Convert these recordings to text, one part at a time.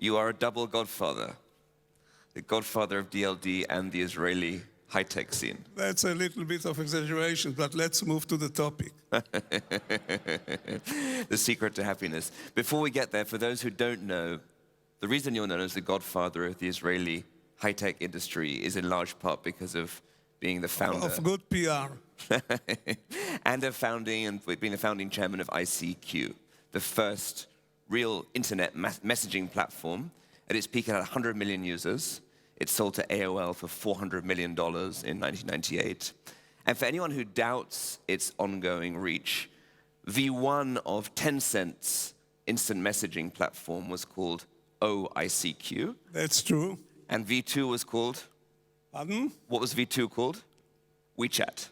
You are a double godfather, the godfather of DLD and the Israeli high-tech scene. That's a little bit of exaggeration, but let's move to the topic. The secret to happiness. Before we get there, for those who don't know, the reason you're known as the godfather of the Israeli high-tech industry is in large part because of being the founder Of good PR. and being the founding chairman of ICQ, the first real internet messaging platform. At its peak, it had 100 million users. It sold to AOL for $400 million in 1998. And for anyone who doubts its ongoing reach, V1 of Tencent's instant messaging platform was called OICQ. That's true. And V2 was called? Pardon? What was V2 called? WeChat.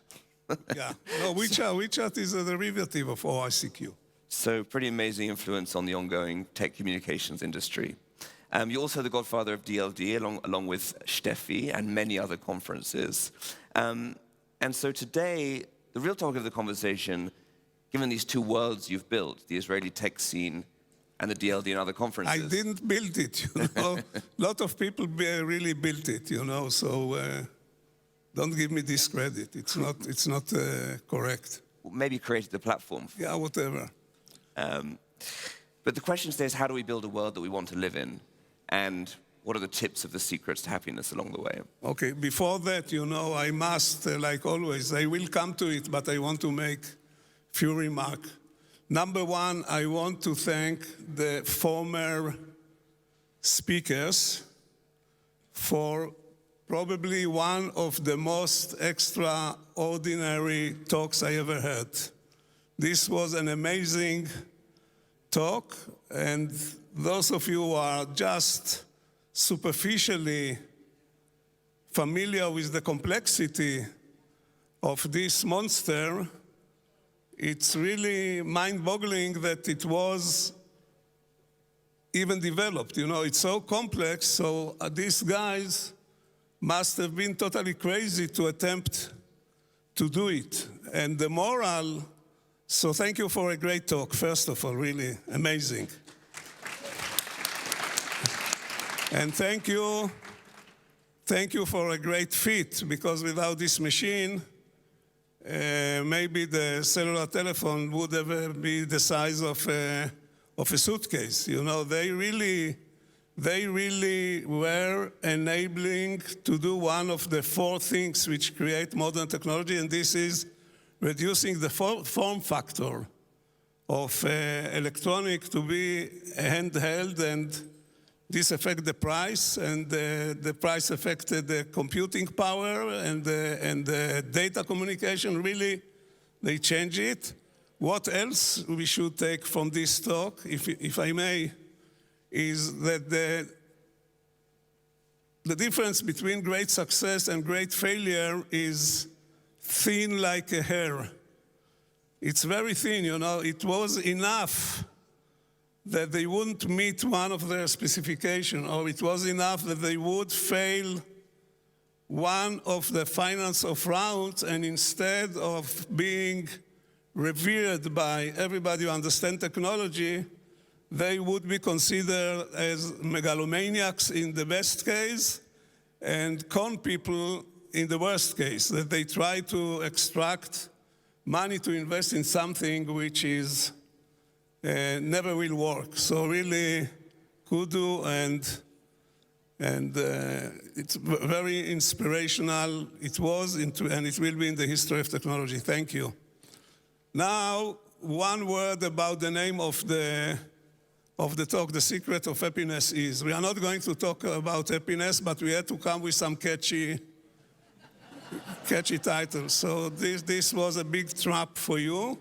Yeah. No, WeChat is a derivative of OICQ. So pretty amazing influence on the ongoing tech communications industry. You're also the godfather of DLD, along with Steffi and many other conferences. And so today, the real topic of the conversation, given these two worlds you've built, the Israeli tech scene and the DLD and other conferences. I didn't build it, you know. A lot of people really built it, you know, so don't give me this credit. It's not correct. Maybe created the platform. Yeah, whatever. But the question today is, how do we build a world that we want to live in? And what are the tips of the secrets to happiness along the way? Okay, before that, you know, I must, like always, I will come to it, but I want to make a few remarks. Number one, I want to thank the former speakers for probably one of the most extraordinary talks I ever heard. This was an amazing talk, and those of you who are just superficially familiar with the complexity of this monster, it's really mind-boggling that it was even developed. You know, it's so complex, so these guys must have been totally crazy to attempt to do it. And the moral, so thank you for a great talk, first of all, really amazing. And thank you for a great fit, because without this machine, maybe the cellular telephone would ever be the size of a suitcase. You know, they really were enabling to do one of the four things which create modern technology, and this is reducing the form factor of electronic to be handheld, and this affected the price, and the price affected the computing power and the data communication. Really, they changed it. What else we should take from this talk, if I may, is that the difference between great success and great failure is thin like a hair. It's very thin, you know. It was enough that they wouldn't meet one of their specifications, or it was enough that they would fail one of the finance of rounds, and instead of being revered by everybody who understands technology, they would be considered as megalomaniacs in the best case and con people in the worst case, that they try to extract money to invest in something which is never will work. So really, kudu, and it's very inspirational. It was, and it will be in the history of technology. Thank you. Now, one word about the name of the talk, The Secret of Happiness is. We are not going to talk about happiness, but we had to come with some catchy titles. So this was a big trap for you.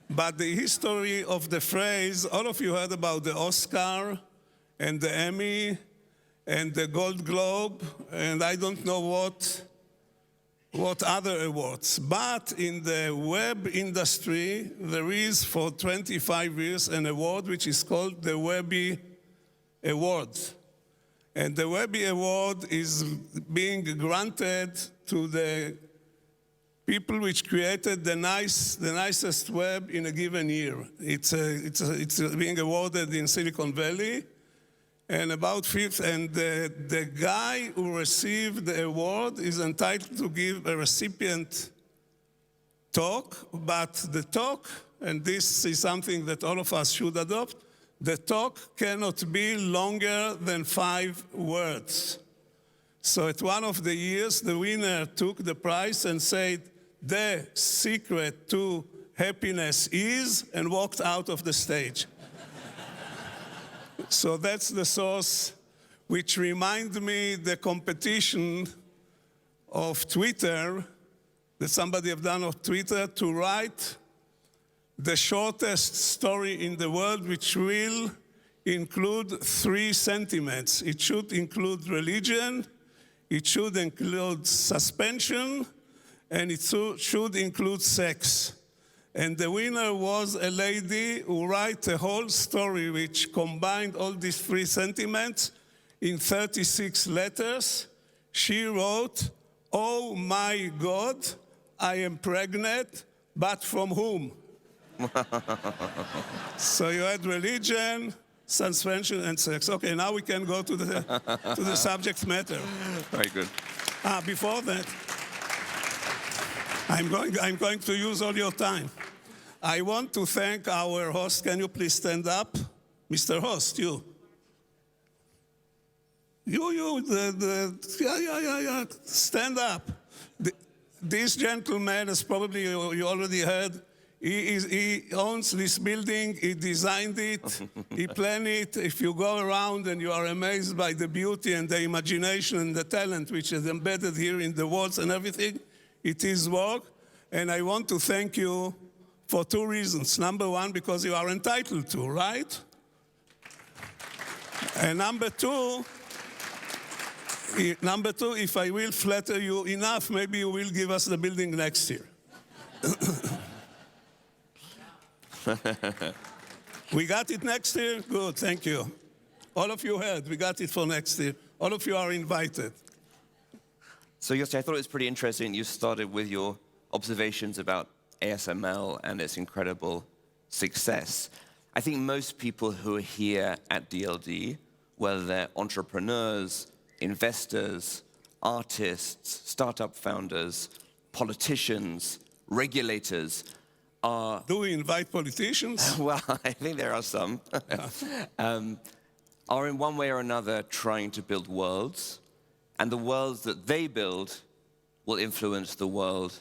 But the history of the phrase, all of you heard about the Oscar and the Emmy and the Gold Globe, and I don't know what other awards. But in the web industry, there is for 25 years an award which is called the Webby Award. And the Webby Award is being granted to the people which created the nicest web in a given year. It's being awarded in Silicon Valley, and the guy who received the award is entitled to give a recipient talk, but the talk, and this is something that all of us should adopt, the talk cannot be longer than 5 words. So at one of the years, the winner took the prize and said, "The secret to happiness is," and walked out of the stage. So that's the source, which reminds me the competition of Twitter, that somebody have done on Twitter, to write the shortest story in the world, which will include 3 sentiments. It should include religion, it should include suspension, and it should include sex. And the winner was a lady who wrote a whole story which combined all these 3 sentiments in 36 letters. She wrote, "Oh my God, I am pregnant, but from whom?" So you had religion, suspension, and sex. Okay, now we can go to the subject matter. Very good. Before that, I'm going to use all your time. I want to thank our host. Can you please stand up? Mr. Host, you. Yeah. Stand up. This gentleman, as probably you already heard, he owns this building, he designed it, he planned it. If you go around and you are amazed by the beauty and the imagination and the talent which is embedded here in the walls and everything, it is work. And I want to thank you for 2 reasons. Number 1, because you are entitled to, right? And number two, if I will flatter you enough, maybe you will give us the building next year. We got it next year? Good, thank you. All of you heard, we got it for next year. All of you are invited. So Yossi, I thought it was pretty interesting. You started with your observations about ASML and its incredible success. I think most people who are here at DLD, whether they're entrepreneurs, investors, artists, startup founders, politicians, regulators, Do we invite politicians? well, I think there are some, are in one way or another trying to build worlds, and the worlds that they build will influence the world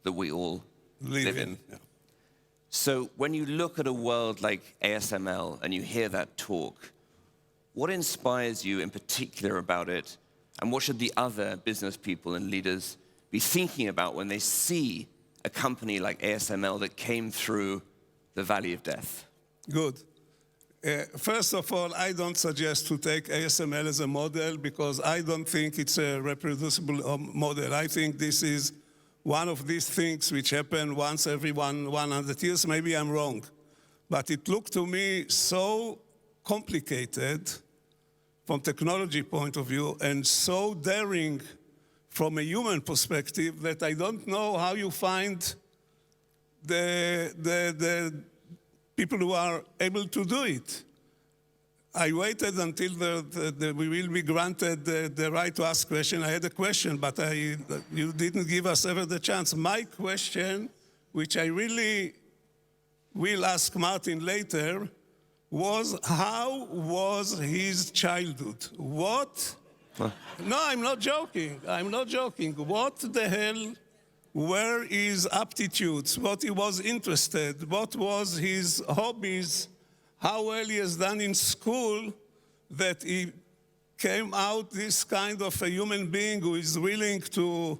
that we all live in. Yeah. So when you look at a world like ASML and you hear that talk, what inspires you in particular about it, and what should the other business people and leaders be thinking about when they see a company like ASML that came through the valley of death? Good. First of all, I don't suggest to take ASML as a model because I don't think it's a reproducible model. I think this is one of these things which happen once every 100 years. Maybe I'm wrong. But it looked to me so complicated from technology point of view and so daring from a human perspective that I don't know how you find the people who are able to do it. I waited until we will be granted the right to ask question. I had a question, but you didn't give us ever the chance. My question, which I really will ask Martin later, was how was his childhood? What? No, I'm not joking. I'm not joking. What the hell were his aptitudes? What he was interested? What was his hobbies? How well he has done in school that he came out this kind of a human being who is willing to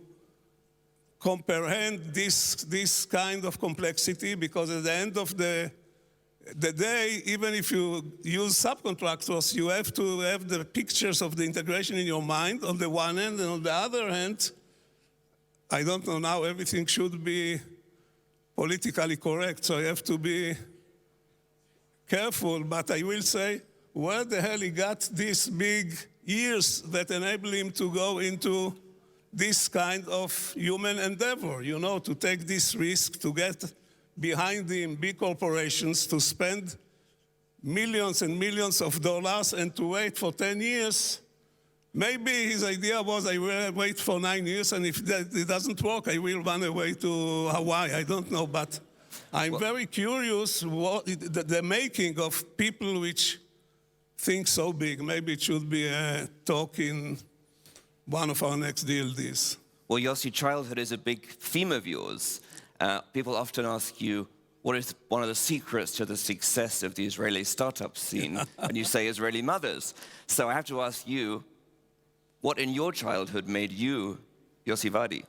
comprehend this kind of complexity, because at the end of the day, even if you use subcontractors, you have to have the pictures of the integration in your mind on the one hand, and on the other hand, I don't know now, everything should be politically correct, so you have to be careful, but I will say, where the hell he got these big ears that enable him to go into this kind of human endeavor, you know, to take this risk, to get behind him big corporations, to spend millions and millions of dollars and to wait for 10 years. Maybe his idea was, I will wait for 9 years, and if it doesn't work, I will run away to Hawaii. I don't know, but I'm very curious what the making of people which think so big. Maybe it should be a talk in one of our next DLDs. Well, Yossi, childhood is a big theme of yours. People often ask you, what is one of the secrets to the success of the Israeli startup scene? And you say Israeli mothers. So I have to ask you, what in your childhood made you Yossi Vardi?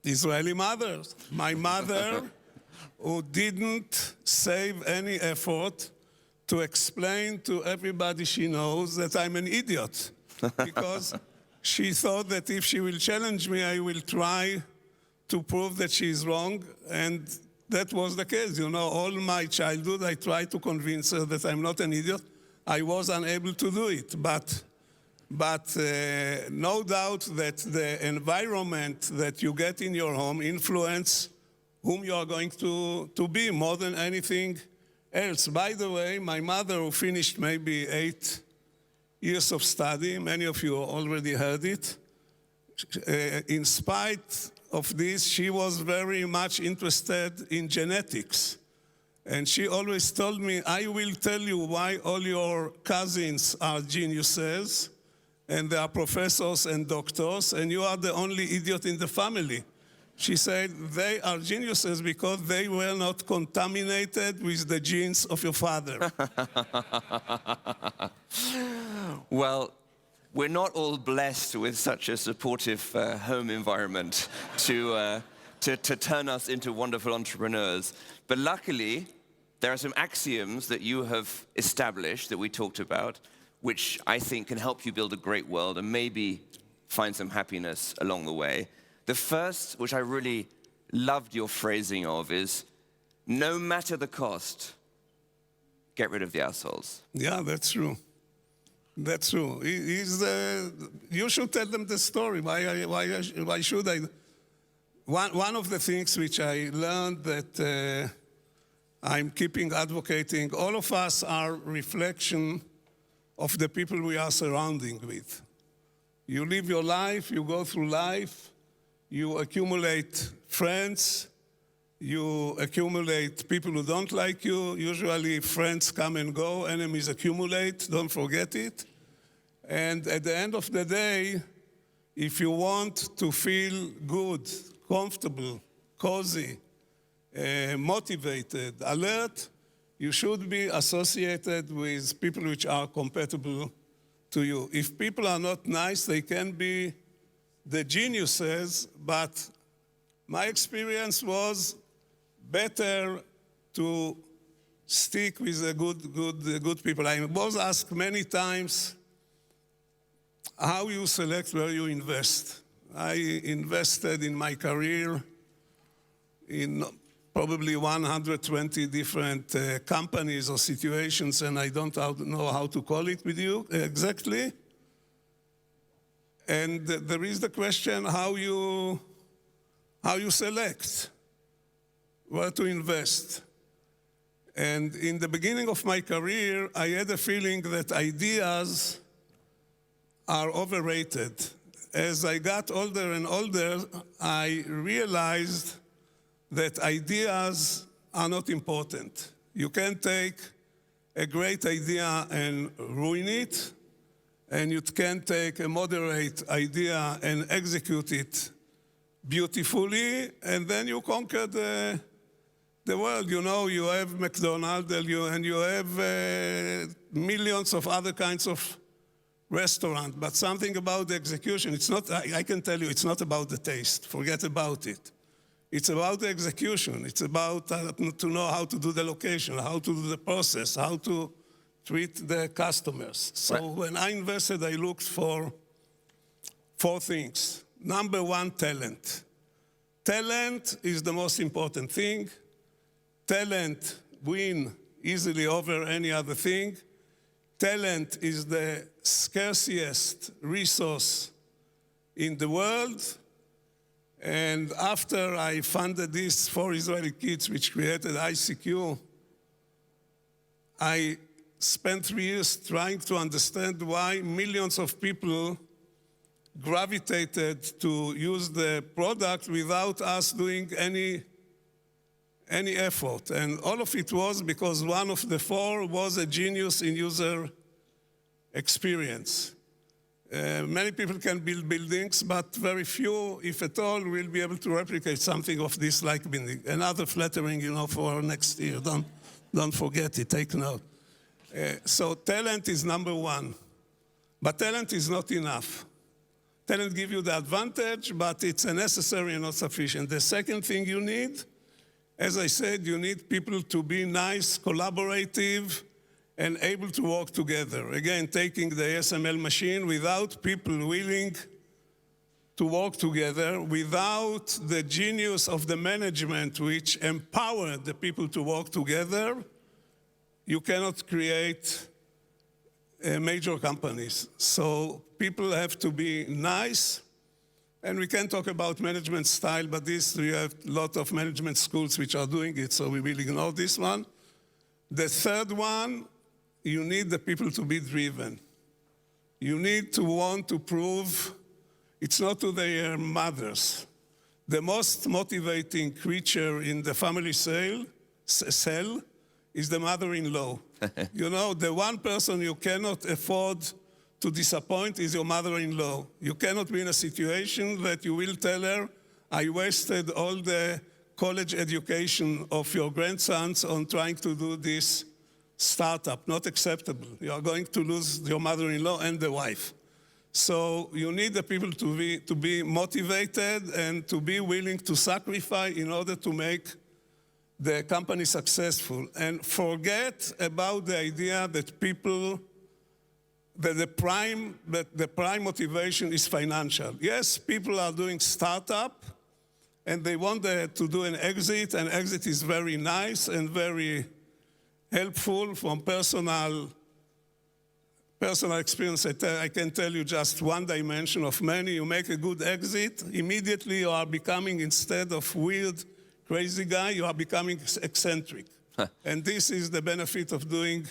Israeli mothers. My mother, who didn't save any effort to explain to everybody she knows that I'm an idiot. Because she thought that if she will challenge me, I will try to prove that she is wrong. And that was the case. You know, all my childhood, I tried to convince her that I'm not an idiot. I was unable to do it. But no doubt that the environment that you get in your home influence whom you are going to be more than anything else. By the way, my mother, who finished maybe 8 years of study, many of you already heard it, in spite of this, she was very much interested in genetics. And she always told me, I will tell you why all your cousins are geniuses, and they are professors and doctors, and you are the only idiot in the family. She said, they are geniuses because they were not contaminated with the genes of your father. Well, we're not all blessed with such a supportive home environment to turn us into wonderful entrepreneurs. But luckily, there are some axioms that you have established that we talked about, which I think can help you build a great world and maybe find some happiness along the way. The first, which I really loved your phrasing of, is no matter the cost, get rid of the assholes. Yeah, that's true. That's true. You should tell them the story. Why should I? One of the things which I learned that I'm keeping advocating, all of us are reflection of the people we are surrounding with. You live your life, you go through life, you accumulate friends, you accumulate people who don't like you. Usually friends come and go, enemies accumulate, don't forget it. And at the end of the day, if you want to feel good, comfortable, cozy, motivated, alert, you should be associated with people which are compatible to you. If people are not nice, they can be the geniuses, but my experience was better to stick with the good people. I was asked many times how you select where you invest. I invested in my career in probably 120 different companies or situations, and I don't know how to call it with you exactly. And there is the question how you select where to invest. And in the beginning of my career, I had a feeling that ideas are overrated. As I got older and older, I realized that ideas are not important. You can take a great idea and ruin it, and you can take a moderate idea and execute it beautifully, and then you conquer the world. You know, you have McDonald's and you have millions of other kinds of restaurants, but something about the execution, it's not, I can tell you, it's not about the taste. Forget about it. It's about the execution. It's about to know how to do the location, how to do the process, how to treat the customers. So when I invested, I looked for 4 things. Number 1, talent. Talent is the most important thing. Talent wins easily over any other thing. Talent is the scarcest resource in the world. And after I funded these 4 Israeli kids which created ICQ, I spent 3 years trying to understand why millions of people gravitated to use the product without us doing any effort. And all of it was because one of the four was a genius in user experience. Many people can build buildings, but very few, if at all, will be able to replicate something of this like building. Another flattering, for next year. Don't forget it, take note. So talent is number one, but talent is not enough. Talent gives you the advantage, but it's necessary and not sufficient. The second thing you need, as I said, you need people to be nice, collaborative, and able to work together. Again, taking the ASML machine, without people willing to work together, without the genius of the management which empowered the people to work together, you cannot create major companies. So people have to be nice, and we can talk about management style, but we have a lot of management schools which are doing it, so we will ignore this one. The third one, you need the people to be driven. You need to want to prove it's not to their mothers. The most motivating creature in the family cell is the mother-in-law. The one person you cannot afford to disappoint is your mother-in-law. You cannot be in a situation that you will tell her, I wasted all the college education of your grandsons on trying to do this startup. Not acceptable. You are going to lose your mother-in-law and the wife. So you need the people to be motivated and to be willing to sacrifice in order to make the company successful. And forget about the idea that the prime motivation is financial. Yes, people are doing startup, and they want to do an exit, and exit is very nice and very helpful from personal experience. I can tell you just one dimension of many. You make a good exit, immediately you are becoming, instead of weird, crazy guy, you are becoming eccentric. And this is the benefit of doing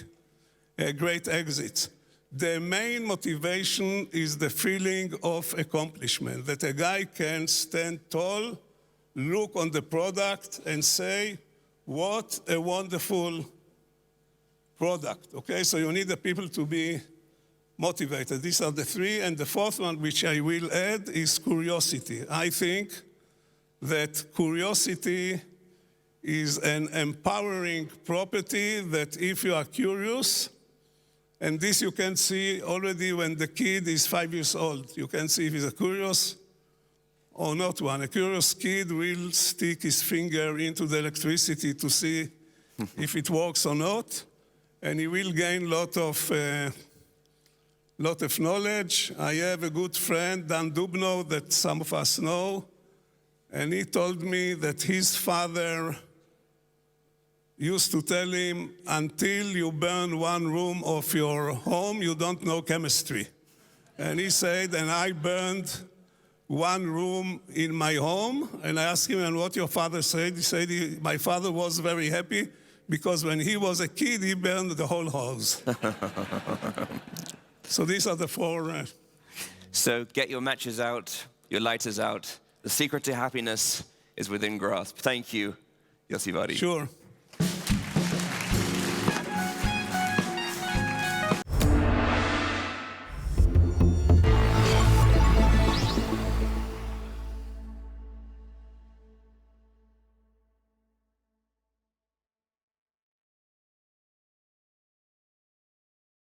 a great exit. The main motivation is the feeling of accomplishment, that a guy can stand tall, look on the product, and say, what a wonderful product, okay? So you need the people to be motivated. These are the three, and the fourth one, which I will add, is curiosity. I think that curiosity is an empowering property that if you are curious, and this you can see already when the kid is 5 years old. You can see if he's a curious or not one. A curious kid will stick his finger into the electricity to see if it works or not, and he will gain a lot of knowledge. I have a good friend, Dan Dubno, that some of us know, and he told me that his father used to tell him, until you burn one room of your home, you don't know chemistry. And he said, and I burned one room in my home, and I asked him, and what your father said? He said, my father was very happy, because when he was a kid, he burned the whole house. So these are the four. So get your matches out, your lighters out. The secret to happiness is within grasp. Thank you, Yossi Vardi. Sure.